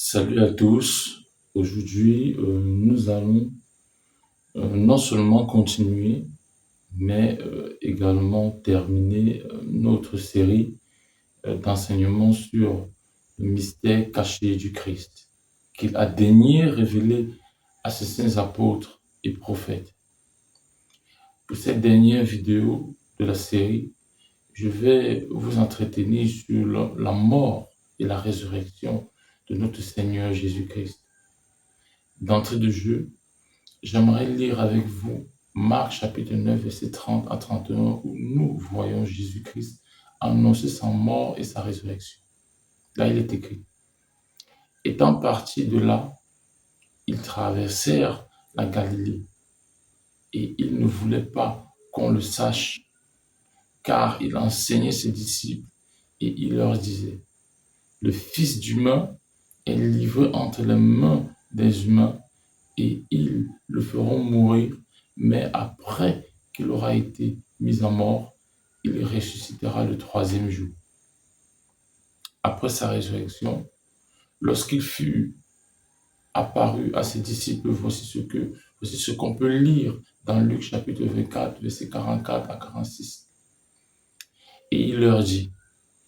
Salut à tous. Aujourd'hui, nous allons non seulement continuer, mais également terminer notre série d'enseignements sur le mystère caché du Christ, qu'il a daigné révéler à ses saints apôtres et prophètes. Pour cette dernière vidéo de la série, je vais vous entretenir sur la mort et la résurrection de notre Seigneur Jésus-Christ. D'entrée de jeu, j'aimerais lire avec vous Marc chapitre 9, verset 30 à 31, où nous voyons Jésus-Christ annoncer sa mort et sa résurrection. Là, il est écrit: étant partis de là, ils traversèrent la Galilée, et ils ne voulaient pas qu'on le sache, car il enseignait ses disciples, et il leur disait: le Fils d'humain est livré entre les mains des humains, et ils le feront mourir, mais après qu'il aura été mis à mort, il ressuscitera le troisième jour. Après sa résurrection, lorsqu'il fut apparu à ses disciples, voici ce qu'on peut lire dans Luc chapitre 24, versets 44 à 46. Et il leur dit: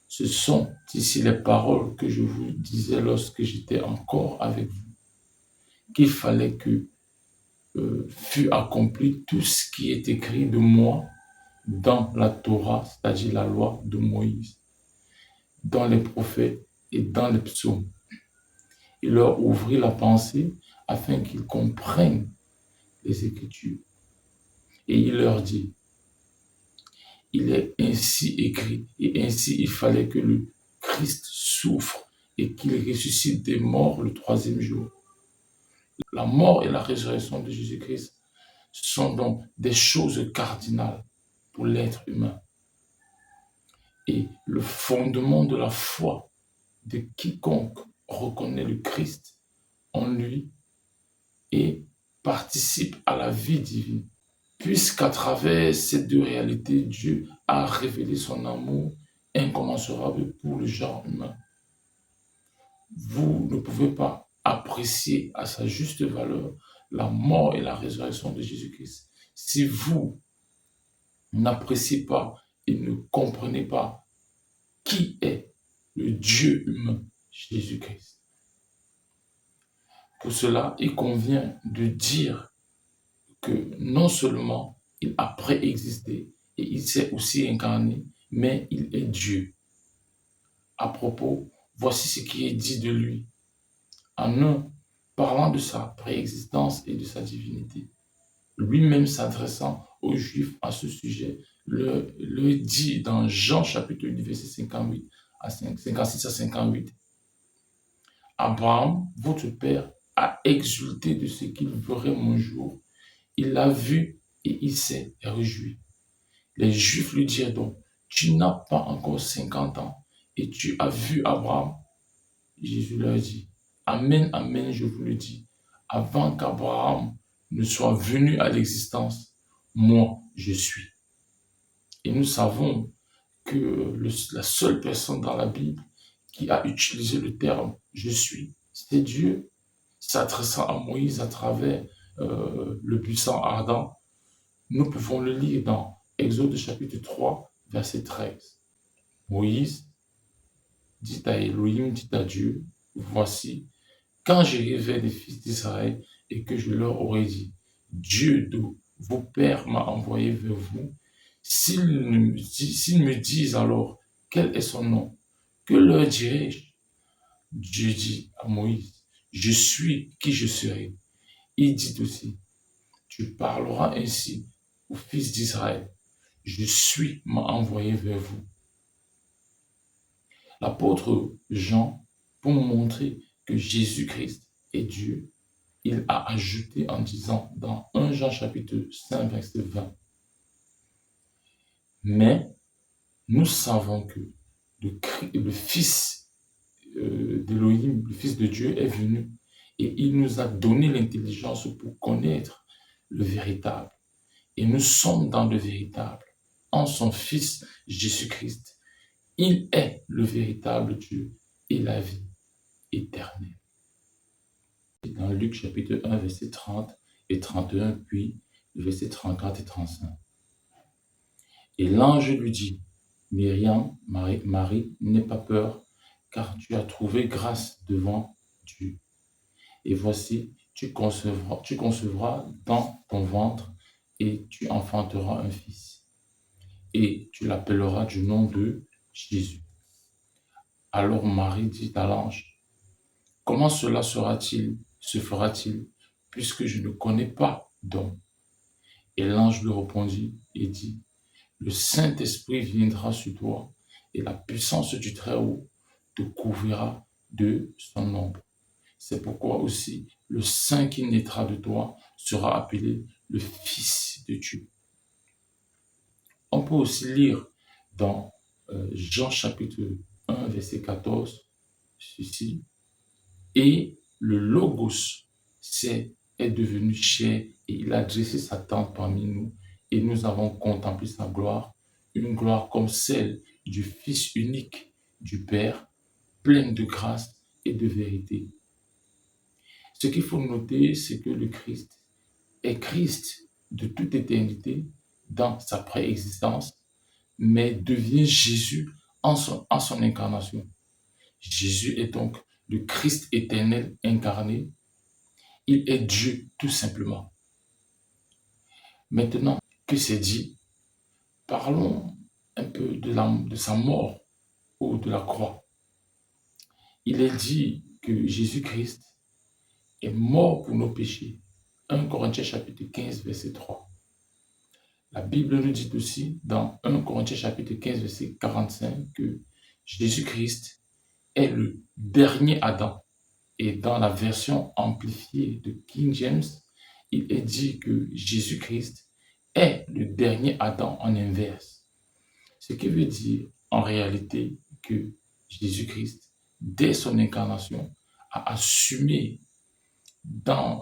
ce sont ici les paroles que je vous disais lorsque j'étais encore avec vous, qu'il fallait que fut accompli tout ce qui est écrit de moi dans la Torah, c'est-à-dire la loi de Moïse, dans les prophètes et dans les psaumes. Il leur ouvrit la pensée afin qu'ils comprennent les Écritures. Et il leur dit: il est ainsi écrit, et ainsi il fallait que le Christ souffre et qu'il ressuscite des morts le troisième jour. La mort et la résurrection de Jésus-Christ sont donc des choses cardinales pour l'être humain. Et le fondement de la foi de quiconque reconnaît le Christ en lui et participe à la vie divine. Puisqu'à travers ces deux réalités, Dieu a révélé son amour incommensurable pour le genre humain. Vous ne pouvez pas apprécier à sa juste valeur la mort et la résurrection de Jésus-Christ si vous n'appréciez pas et ne comprenez pas qui est le Dieu humain, Jésus-Christ. Pour cela, il convient de dire que non seulement il a préexisté et il s'est aussi incarné, mais il est Dieu. À propos, voici ce qui est dit de lui. En un, parlant de sa préexistence et de sa divinité, lui-même s'adressant aux Juifs à ce sujet, le dit dans Jean chapitre 8, verset 56 à 58. Abraham, votre père, a exulté de ce qu'il verrait mon jour. Il l'a vu et il s'est réjoui. Les Juifs lui dirent donc: tu n'as pas encore 50 ans et tu as vu Abraham? Jésus leur dit: amen, amen, je vous le dis, avant qu'Abraham ne soit venu à l'existence, moi je suis. Et nous savons que la seule personne dans la Bible qui a utilisé le terme je suis, c'est Dieu, s'adressant à Moïse à travers le buisson ardent. Nous pouvons le lire dans Exode chapitre 3, verset 13. Moïse dit à Elohim, dit à Dieu: voici, quand j'irai les fils d'Israël et que je leur aurai dit: Dieu de vos pères m'a envoyé vers vous, s'ils me disent alors quel est son nom, que leur dirai-je? Dieu dit à Moïse: je suis qui je serai. Il dit aussi: tu parleras ainsi aux fils d'Israël: je suis m'a envoyé vers vous. L'apôtre Jean, pour montrer que Jésus-Christ est Dieu, il a ajouté en disant dans 1 Jean chapitre 5, verset 20, mais nous savons que le Fils d'Élohim, le Fils de Dieu est venu et il nous a donné l'intelligence pour connaître le véritable. Et nous sommes dans le véritable, en son Fils Jésus-Christ. Il est le véritable Dieu et la vie éternelle. dans Luc chapitre 1, verset 30 et 31, puis le verset 34 et 35. Et l'ange lui dit, Myriam, Marie, n'aie pas peur, car tu as trouvé grâce devant Dieu. Et voici, tu concevras dans ton ventre et tu enfanteras un fils. Et tu l'appelleras du nom de Jésus. Alors Marie dit à l'ange, comment cela se fera-t-il, puisque je ne connais pas d'homme? Et l'ange lui répondit et dit, le Saint-Esprit viendra sur toi et la puissance du Très-Haut te couvrira de son ombre. C'est pourquoi aussi le Saint qui naîtra de toi sera appelé le Fils de Dieu. On peut aussi lire dans Jean chapitre 1, verset 14, ceci, et le Logos est devenu chair et il a dressé sa tente parmi nous et nous avons contemplé sa gloire, une gloire comme celle du Fils unique du Père, pleine de grâce et de vérité. Ce qu'il faut noter, c'est que le Christ est Christ de toute éternité dans sa préexistence, mais devient Jésus en son incarnation. Jésus est donc le Christ éternel incarné. Il est Dieu tout simplement. Maintenant que c'est dit, parlons un peu de sa mort ou de la croix. Il est dit que Jésus-Christ est mort pour nos péchés. 1 Corinthiens chapitre 15, verset 3. La Bible nous dit aussi dans 1 Corinthiens chapitre 15, verset 45 que Jésus-Christ est le dernier Adam. Et dans la version amplifiée de King James, il est dit que Jésus-Christ est le dernier Adam en inverse. Ce qui veut dire en réalité que Jésus-Christ, dès son incarnation, a assumé dans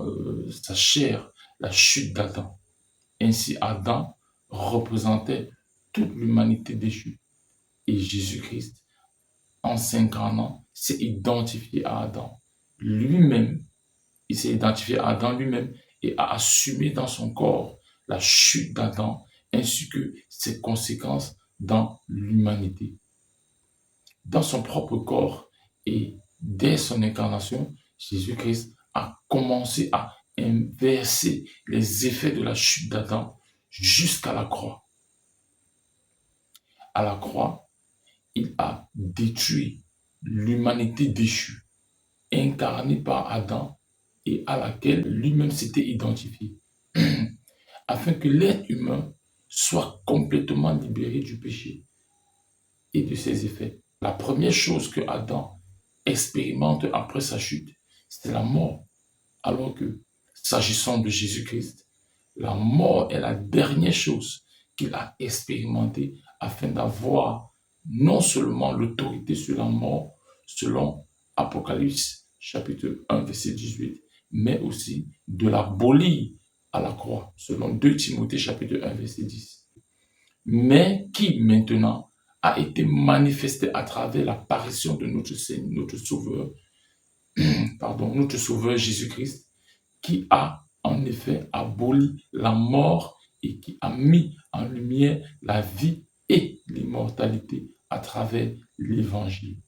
sa chair la chute d'Adam. Ainsi, Adam représentait toute l'humanité déchue. Et Jésus-Christ, en s'incarnant, s'est identifié à Adam lui-même. Il s'est identifié à Adam lui-même et a assumé dans son corps la chute d'Adam ainsi que ses conséquences dans l'humanité. Dans son propre corps et dès son incarnation, Jésus-Christ a commencé à inverser les effets de la chute d'Adam jusqu'à la croix. À la croix, il a détruit l'humanité déchue, incarnée par Adam et à laquelle lui-même s'était identifié, afin que l'être humain soit complètement libéré du péché et de ses effets. La première chose que Adam expérimente après sa chute, c'est la mort. Alors que, s'agissant de Jésus-Christ, la mort est la dernière chose qu'il a expérimentée afin d'avoir non seulement l'autorité sur la mort, selon Apocalypse chapitre 1, verset 18, mais aussi de l'abolir à la croix, selon 2 Timothée chapitre 1, verset 10. Mais qui maintenant a été manifesté à travers l'apparition de notre Seigneur, notre Sauveur Jésus-Christ, qui a en effet aboli la mort et qui a mis en lumière la vie et l'immortalité à travers l'Évangile.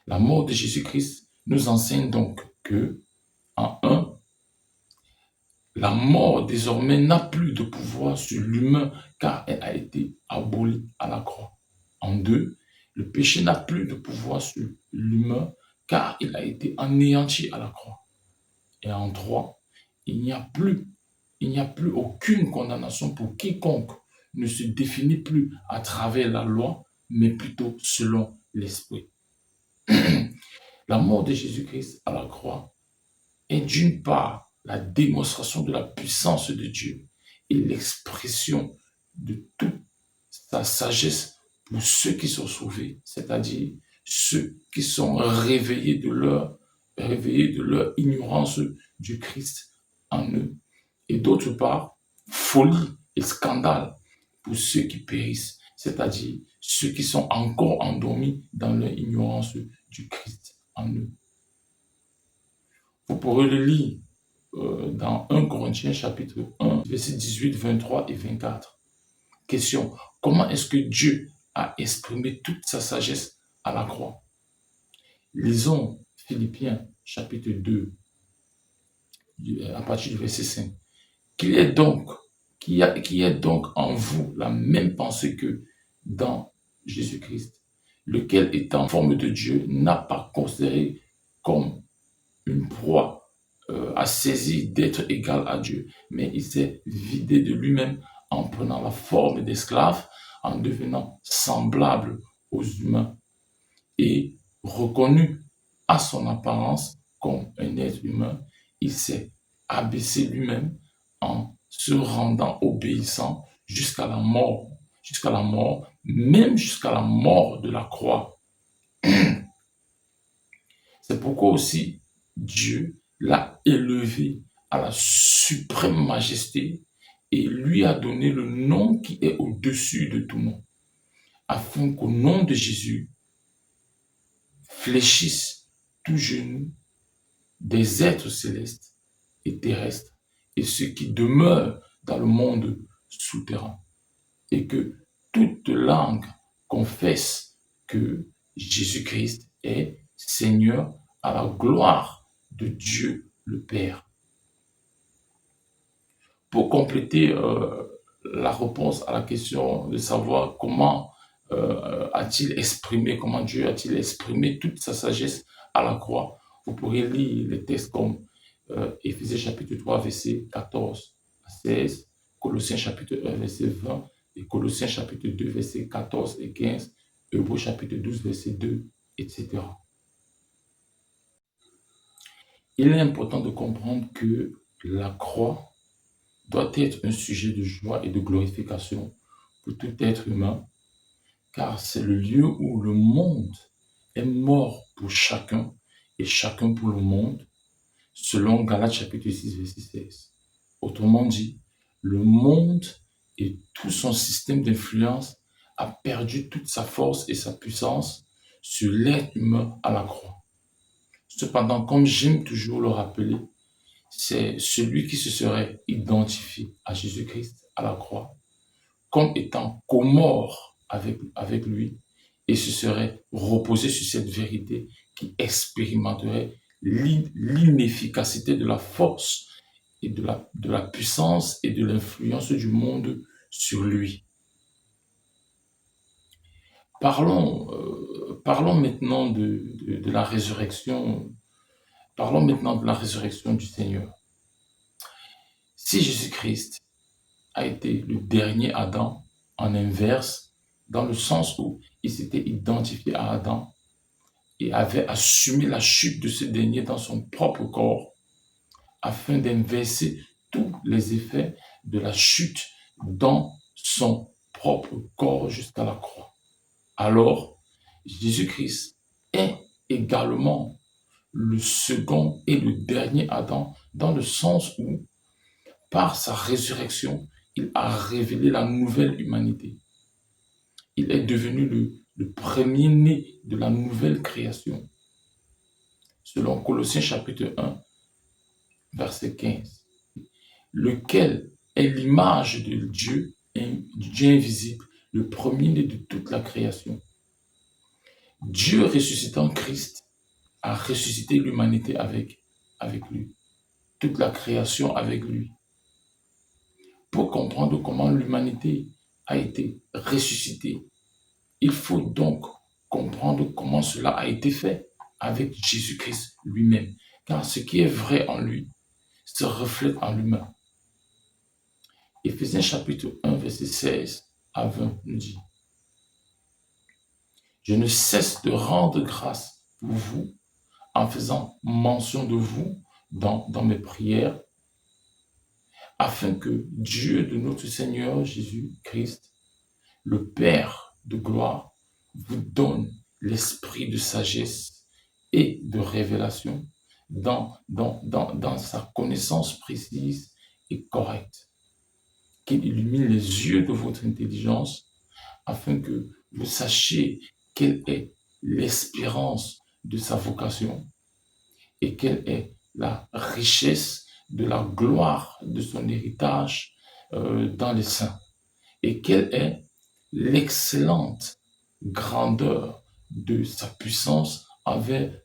La mort de Jésus-Christ nous enseigne donc que, en un, la mort désormais n'a plus de pouvoir sur l'humain car elle a été abolie à la croix. En deux, le péché n'a plus de pouvoir sur l'humain car il a été anéanti à la croix. Et en trois, il n'y a plus aucune condamnation pour quiconque ne se définit plus à travers la loi, mais plutôt selon l'Esprit. La mort de Jésus-Christ à la croix est d'une part la démonstration de la puissance de Dieu et l'expression de toute sa sagesse pour ceux qui sont sauvés, c'est-à-dire ceux qui sont réveillés de leur ignorance du Christ en eux. Et d'autre part, folie et scandale pour ceux qui périssent, c'est-à-dire ceux qui sont encore endormis dans leur ignorance du Christ en eux. Vous pourrez le lire dans 1 Corinthiens chapitre 1, versets 18, 23 et 24. Question, comment est-ce que Dieu a exprimé toute sa sagesse à la croix? Lisons Philippiens chapitre 2, à partir du verset 5. Qu'il y ait donc en vous la même pensée que dans Jésus-Christ, lequel étant en forme de Dieu, n'a pas considéré comme une proie à saisir d'être égal à Dieu, mais il s'est vidé de lui-même en prenant la forme d'esclave, en devenant semblable aux humains et reconnu à son apparence comme un être humain, il s'est abaissé lui-même en se rendant obéissant jusqu'à la mort, même jusqu'à la mort de la croix. C'est pourquoi aussi Dieu l'a élevé à la suprême majesté et lui a donné le nom qui est au-dessus de tout nom, afin qu'au nom de Jésus fléchisse tout genou des êtres célestes et terrestres et ceux qui demeurent dans le monde souterrain, et que toute langue confesse que Jésus-Christ est Seigneur à la gloire de Dieu le Père. Pour compléter la réponse à la question de savoir comment Dieu a-t-il exprimé toute sa sagesse à la croix, vous pourrez lire les textes comme Éphésiens chapitre 3, verset 14 à 16, Colossiens chapitre 1, verset 20, et Colossiens chapitre 2, verset 14 et 15, Hébreux chapitre 12, verset 2, etc. Il est important de comprendre que la croix doit être un sujet de joie et de glorification pour tout être humain, car c'est le lieu où le monde est mort pour chacun et chacun pour le monde, selon Galates chapitre 6, verset 16. Autrement dit, le monde et tout son système d'influence a perdu toute sa force et sa puissance sur l'être humain à la croix. Cependant, comme j'aime toujours le rappeler, c'est celui qui se serait identifié à Jésus-Christ à la croix comme étant co-mort avec lui et se serait reposé sur cette vérité qui expérimenterait l'inefficacité de la force et de la puissance et de l'influence du monde sur lui. Parlons maintenant de la résurrection. Parlons maintenant de la résurrection du Seigneur. Si Jésus-Christ a été le dernier Adam en inverse, dans le sens où il s'était identifié à Adam et avait assumé la chute de ce dernier dans son propre corps, afin d'inverser tous les effets de la chute dans son propre corps jusqu'à la croix. Alors, Jésus-Christ est également le second et le dernier Adam, dans le sens où, par sa résurrection, il a révélé la nouvelle humanité. Il est devenu le premier-né de la nouvelle création, selon Colossiens chapitre 1, verset 15, lequel est l'image de Dieu invisible, le premier-né de toute la création. Dieu ressuscitant Christ a ressuscité l'humanité avec lui, toute la création avec lui. Pour comprendre comment l'humanité a été ressuscitée, il faut donc comprendre comment cela a été fait avec Jésus-Christ lui-même, car ce qui est vrai en lui se reflète en l'humain. Éphésiens chapitre 1, verset 16 à 20 nous dit: Je ne cesse de rendre grâce pour vous en faisant mention de vous dans mes prières, afin que Dieu de notre Seigneur Jésus-Christ, le Père de gloire, vous donne l'esprit de sagesse et de révélation dans sa connaissance précise et correcte, qu'il illumine les yeux de votre intelligence, afin que vous sachiez quelle est l'espérance de sa vocation et quelle est la richesse de la gloire de son héritage dans les saints et quelle est l'excellente grandeur de sa puissance envers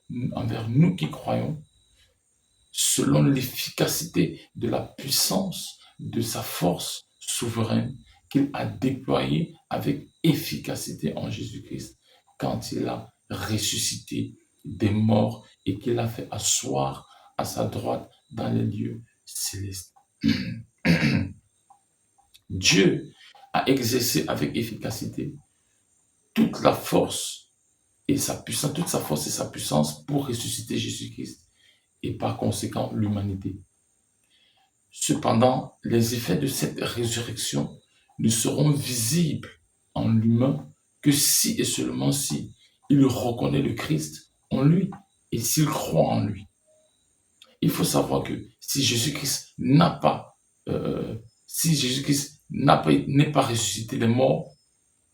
nous qui croyons, selon l'efficacité de la puissance de sa force souveraine qu'il a déployée avec efficacité en Jésus-Christ quand il a ressuscité des morts et qu'il a fait asseoir à sa droite dans les lieux célestes. Dieu a exercé avec efficacité toute la force et sa puissance, toute sa force et sa puissance pour ressusciter Jésus-Christ et par conséquent l'humanité. Cependant, les effets de cette résurrection ne seront visibles en l'humain que si et seulement si il reconnaît le Christ en lui et s'il croit en lui. Il faut savoir que si Jésus-Christ n'est pas ressuscité des morts,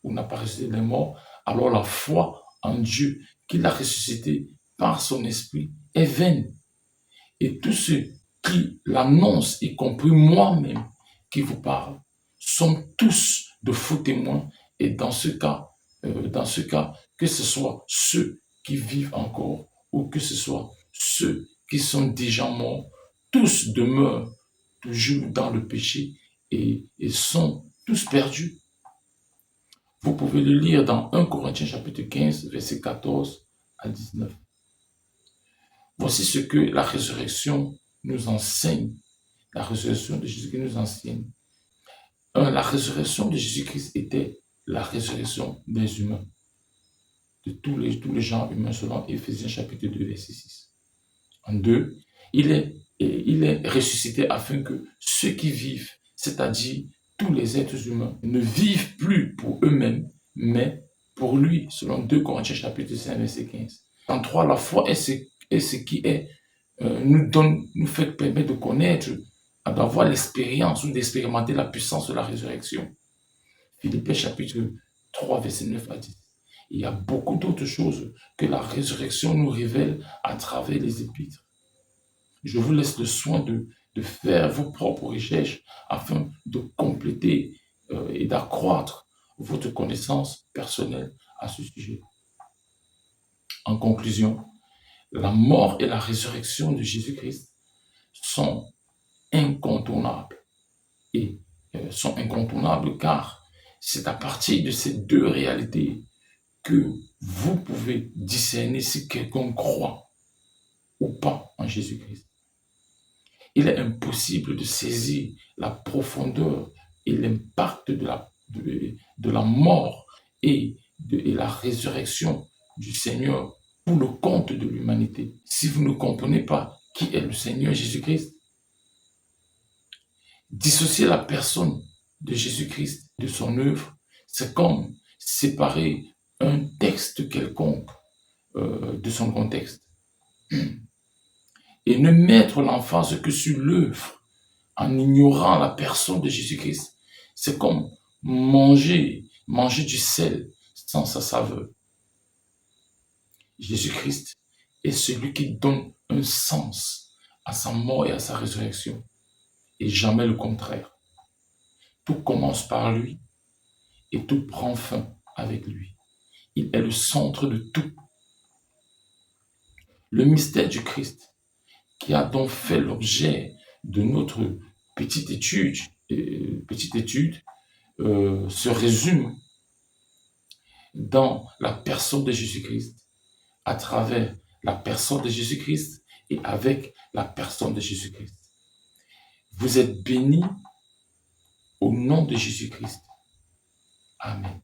ou n'a pas ressuscité des morts, alors la foi en Dieu qui l'a ressuscité par son esprit est vaine. Et tous ceux qui l'annoncent, y compris moi-même qui vous parle, sont tous de faux témoins. Et dans ce cas, que ce soit ceux qui vivent encore ou que ce soit ceux qui sont déjà morts, tous demeurent toujours dans le péché et sont tous perdus. Vous pouvez le lire dans 1 Corinthiens chapitre 15, versets 14 à 19. Voici ce que la résurrection nous enseigne. La résurrection de Jésus-Christ nous enseigne. La résurrection de Jésus-Christ était la résurrection des humains, de tous les genres humains selon Éphésiens chapitre 2, verset 6. En 2, il est ressuscité afin que ceux qui vivent, c'est-à-dire tous les êtres humains, ne vivent plus pour eux-mêmes, mais pour lui, selon 2 Corinthiens chapitre 5, verset 15. En 3, la foi est ce qui nous fait permettre de connaître, d'avoir l'expérience ou d'expérimenter la puissance de la résurrection. Philippiens chapitre 3, verset 9 à 10. Il y a beaucoup d'autres choses que la résurrection nous révèle à travers les épîtres. Je vous laisse le soin de faire vos propres recherches afin de compléter et d'accroître votre connaissance personnelle à ce sujet. En conclusion, la mort et la résurrection de Jésus-Christ sont incontournables. Et sont incontournables car c'est à partir de ces deux réalités que vous pouvez discerner si quelqu'un croit ou pas en Jésus-Christ. Il est impossible de saisir la profondeur et l'impact de la mort et la résurrection du Seigneur pour le compte de l'humanité si vous ne comprenez pas qui est le Seigneur Jésus-Christ. Dissocier la personne de Jésus-Christ de son œuvre, c'est comme séparer un texte quelconque de son contexte. Et ne mettre l'emphase que sur l'œuvre en ignorant la personne de Jésus-Christ, c'est comme manger du sel sans sa saveur. Jésus-Christ est celui qui donne un sens à sa mort et à sa résurrection, et jamais le contraire. Tout commence par lui et tout prend fin avec lui. Il est le centre de tout. Le mystère du Christ, qui a donc fait l'objet de notre petite étude, se résume dans la personne de Jésus-Christ, à travers la personne de Jésus-Christ et avec la personne de Jésus-Christ. Vous êtes bénis au nom de Jésus-Christ. Amen.